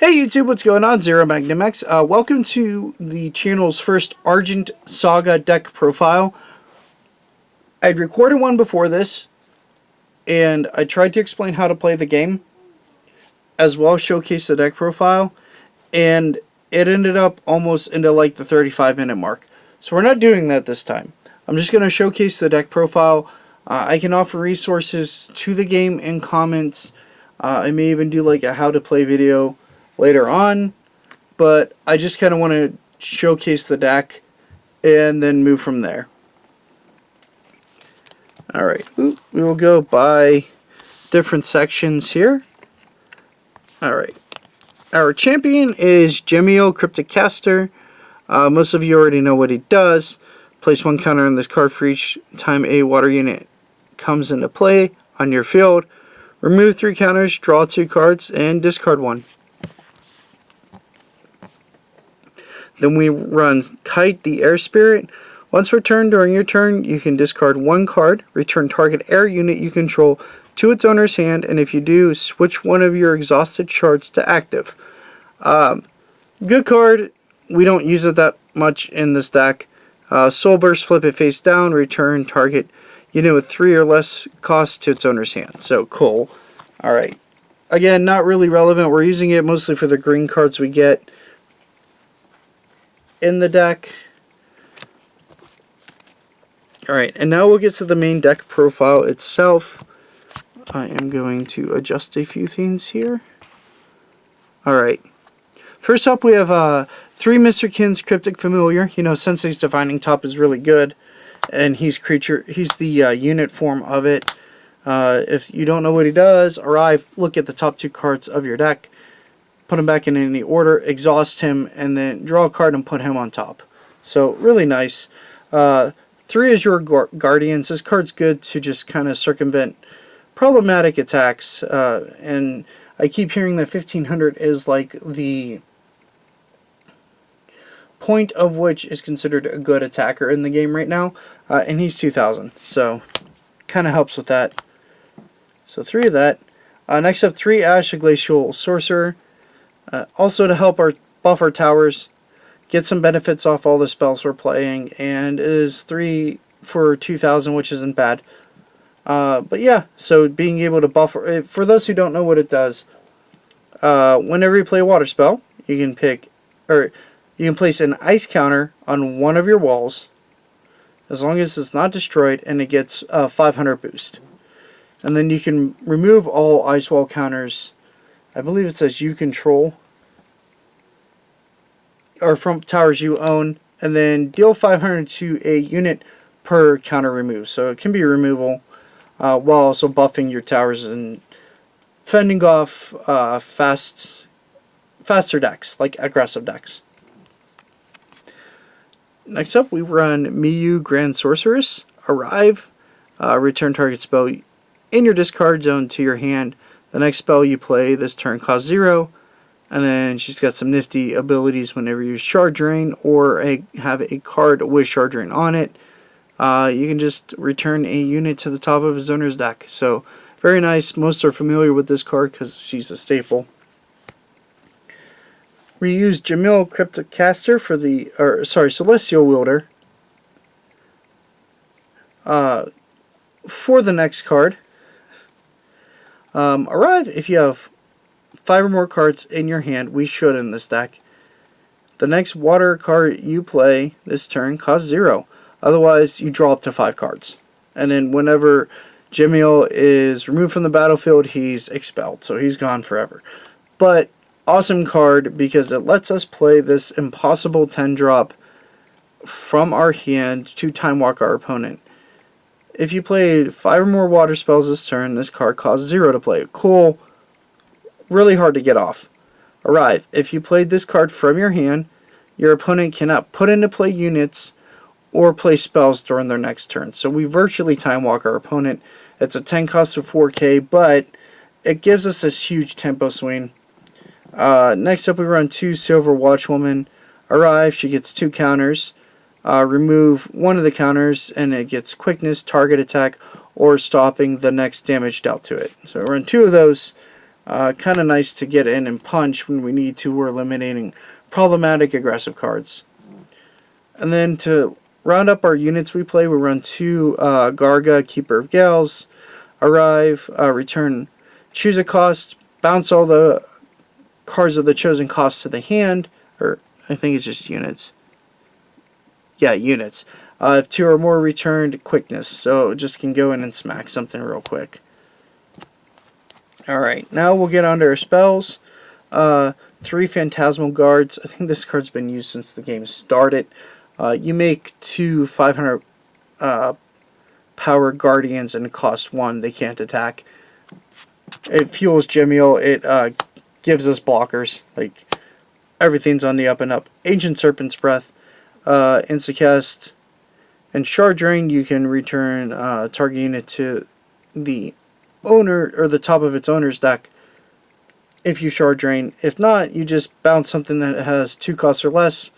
Hey YouTube, what's going on? ZeroMagnumX. Welcome to the channel's first Argent Saga deck profile. I'd recorded one before this, and I tried to explain how to play the game, as well as showcase the deck profile, and it ended up almost into like the 35-minute mark. So we're not doing that this time. I'm just going to showcase the deck profile. I can offer resources to the game in comments. I may even do like a how to play video later on, but I just kind of want to showcase the deck and then move from there. Alright, we will go by different sections here. Alright, our champion is Jemiel, Cryptic Caster. Most of you already know what he does. Place one counter on this card for each time a water unit comes into play on your field. Remove 3 counters, draw 2 cards, and discard 1. Then we run Kite the Air Spirit. Once per turn during your turn, you can discard 1 card, return target air unit you control to its owner's hand, and if you do, switch one of your exhausted shards to active. Good card. We don't use it that much in this deck. Soul Burst, flip it face down, return target unit with 3 or less cost to its owner's hand. So cool. Alright. Again, not really relevant. We're using it mostly for the green cards we get in the deck. Alright, and now we'll get to the main deck profile itself. I am going to adjust a few things here. Alright. First up we have 3 Mr. Kin's Cryptic Familiar. You know, Sensei's Divining Top is really good, and he's the unit form of it. If you don't know what he does, arrive, look at the top 2 cards of your deck, put him back in any order, exhaust him, and then draw a card and put him on top. So really nice. 3 is your Guardians. This card's good to just kind of circumvent problematic attacks, and I keep hearing that 1500 is like the point of which is considered a good attacker in the game right now, and he's 2000, so kind of helps with that. So 3 of that. Next up, 3 Ash, a Glacial Sorcerer. Also to help buff our towers, get some benefits off all the spells we're playing, and it is 3 for 2000, which isn't bad. But yeah, so being able to buff, for those who don't know what it does, whenever you play a water spell, you can you can place an ice counter on one of your walls, as long as it's not destroyed, and it gets a 500 boost. And then you can remove all ice wall counters. I believe it says you control, or from towers you own, and then deal 500 to a unit per counter remove. So it can be removal while also buffing your towers and fending off faster decks, like aggressive decks. Next up, we run Miyu, Grand Sorceress. Arrive, return target spell in your discard zone to your hand. The next spell you play this turn costs 0, and then she's got some nifty abilities whenever you use Shard Drain or have a card with Shard Drain on it. You can just return a unit to the top of his owner's deck. So very nice. Most are familiar with this card because she's a staple. We use Jemiel, Cryptic Caster for the, Celestial Wielder for the next card. Arrive, if you have 5 or more cards in your hand, we should in this deck. The next water card you play this turn costs 0. Otherwise, you draw up to 5 cards. And then whenever Jemiel is removed from the battlefield, he's expelled. So he's gone forever. But awesome card because it lets us play this impossible 10-drop from our hand to time walk our opponent. If you played 5 or more water spells this turn, this card costs 0 to play. Cool. Really hard to get off. Arrive. If you played this card from your hand, your opponent cannot put into play units or play spells during their next turn. So we virtually time walk our opponent. It's a 10 cost of 4k, but it gives us this huge tempo swing. Next up, we run 2 Silver Watchwoman. Arrive. She gets 2 counters. Remove one of the counters, and it gets quickness, target attack, or stopping the next damage dealt to it. So we run 2 of those. Kind of nice to get in and punch when we need to. We're eliminating problematic aggressive cards. And then to round up our units we play, we run 2 Garga, Keeper of Gales, arrive, return, choose a cost, bounce all the cards of the chosen cost to the hand, or I think it's just units. Yeah, units. If 2 or more returned, quickness, so just can go in and smack something real quick. Alright, now we'll get on to our spells. 3 Phantasmal Guards. I think this card's been used since the game started. You make 2 500 power guardians and it costs 1. They can't attack. It fuels Gemio. It gives us blockers. Like, everything's on the up and up. Ancient Serpent's Breath. Instacast and Shard Drain. You can return target unit to the owner or the top of its owner's deck if you Shard Drain. If not, you just bounce something that has 2 costs or less,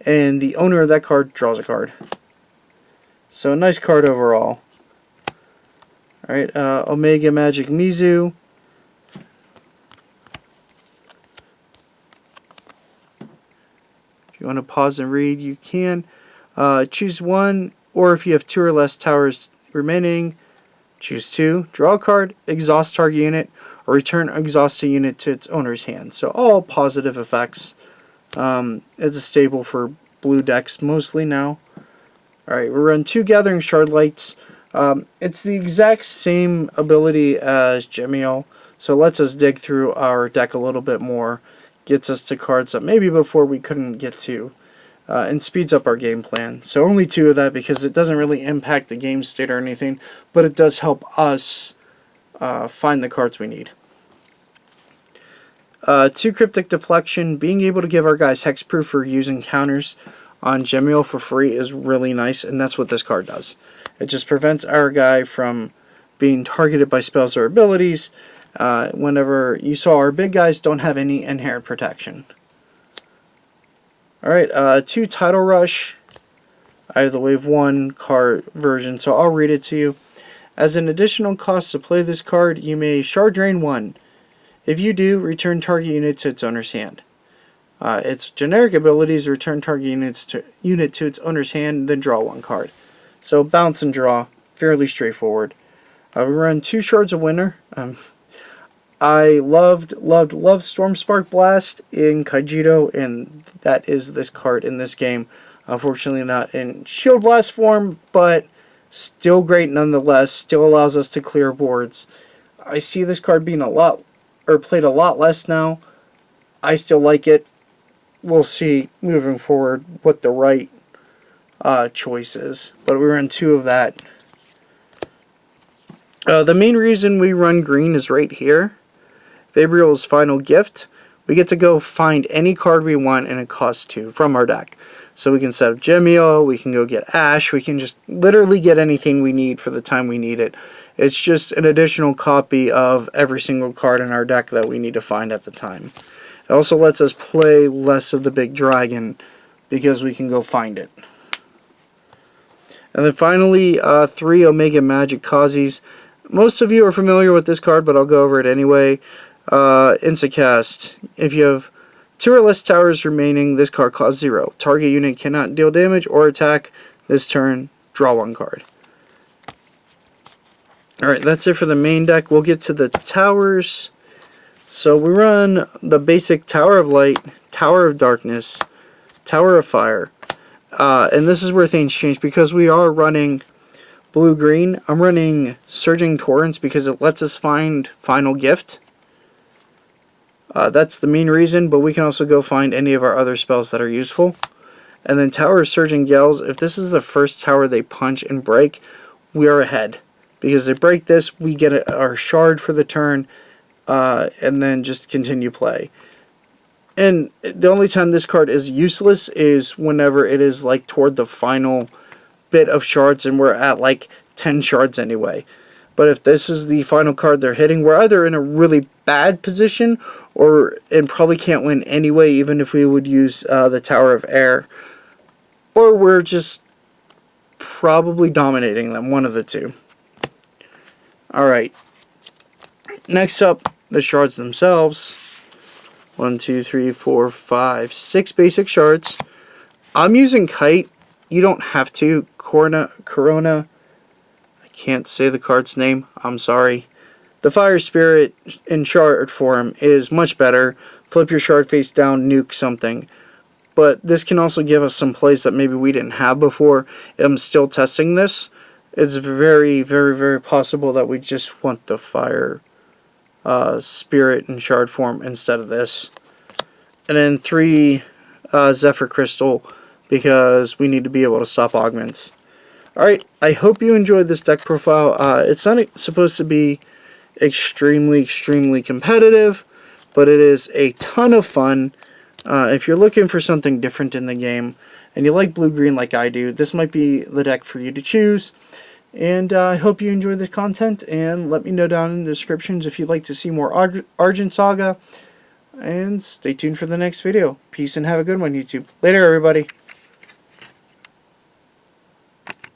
and the owner of that card draws a card. So a nice card overall. Alright, Omega Magic Mizu. If you want to pause and read, you can. Choose 1, or if you have 2 or less towers remaining, choose 2, draw a card, exhaust target unit, or return exhausted unit to its owner's hand. So all positive effects. It's a staple for blue decks mostly now. Alright, we run 2 Gathering Shard Lights. It's the exact same ability as Gemio, so it lets us dig through our deck a little bit more. Gets us to cards that maybe before we couldn't get to. And speeds up our game plan. So only 2 of that because it doesn't really impact the game state or anything, but it does help us find the cards we need. 2 Cryptic Deflection. Being able to give our guys hexproof for using counters on Gemio for free is really nice, and that's what this card does. It just prevents our guy from being targeted by spells or abilities whenever you saw our big guys don't have any inherent protection. Alright, 2 Tidal Rush. I have the Wave 1 card version, so I'll read it to you. As an additional cost to play this card, you may Shard Drain 1. If you do, return target unit to its owner's hand. Its generic abilities return target unit to its owner's hand, then draw 1 card. So bounce and draw, fairly straightforward. We run 2 Shards of Winter. I loved Storm Spark Blast in Kaijito, and that is this card in this game. Unfortunately not in Shield Blast form, but still great nonetheless. Still allows us to clear boards. I see this card being played a lot less now. I still like it. We'll see moving forward what the right choice is. But we run 2 of that. The main reason we run green is right here. Fabriel's Final Gift. We get to go find any card we want and it costs 2 from our deck. So we can set up Gemio, we can go get Ash, we can just literally get anything we need for the time we need it. It's just an additional copy of every single card in our deck that we need to find at the time. It also lets us play less of the big dragon because we can go find it. And then finally, 3 Omega Magic Kazis. Most of you are familiar with this card, but I'll go over it anyway. Instacast. If you have 2 or less towers remaining, this card costs 0. Target unit cannot deal damage or attack this turn. Draw 1 card. Alright, that's it for the main deck. We'll get to the towers. So we run the basic Tower of Light, Tower of Darkness, Tower of Fire. And this is where things change because we are running blue-green. I'm running Surging Torrents because it lets us find Final Gift. That's the main reason, but we can also go find any of our other spells that are useful. And then Tower of Surging Gales. If this is the first tower they punch and break, we are ahead. Because they break this, we get our shard for the turn, and then just continue play. And the only time this card is useless is whenever it is like toward the final bit of shards and we're at like 10 shards anyway. But if this is the final card they're hitting, we're either in a really bad position and probably can't win anyway, even if we would use the Tower of Air. Or we're just probably dominating them, one of the two. Alright, next up the shards themselves, 1, 2, 3, 4, 5, 6 basic shards. I'm using Kite. You don't have to. Corona. I can't say the card's name. I'm sorry. The Fire Spirit in shard form is much better. Flip your shard face down, nuke something. But this can also give us some plays that maybe we didn't have before. I'm still testing this. It's very, very, very possible that we just want the Fire Spirit in shard form instead of this. And then 3 Zephyr Crystal, because we need to be able to stop augments. Alright, I hope you enjoyed this deck profile. It's not supposed to be extremely, extremely competitive, but it is a ton of fun. If you're looking for something different in the game, and you like blue-green like I do, this might be the deck for you to choose. And I hope you enjoy this content, and let me know down in the descriptions if you'd like to see more Argent Saga. And stay tuned for the next video. Peace and have a good one, YouTube. Later, everybody.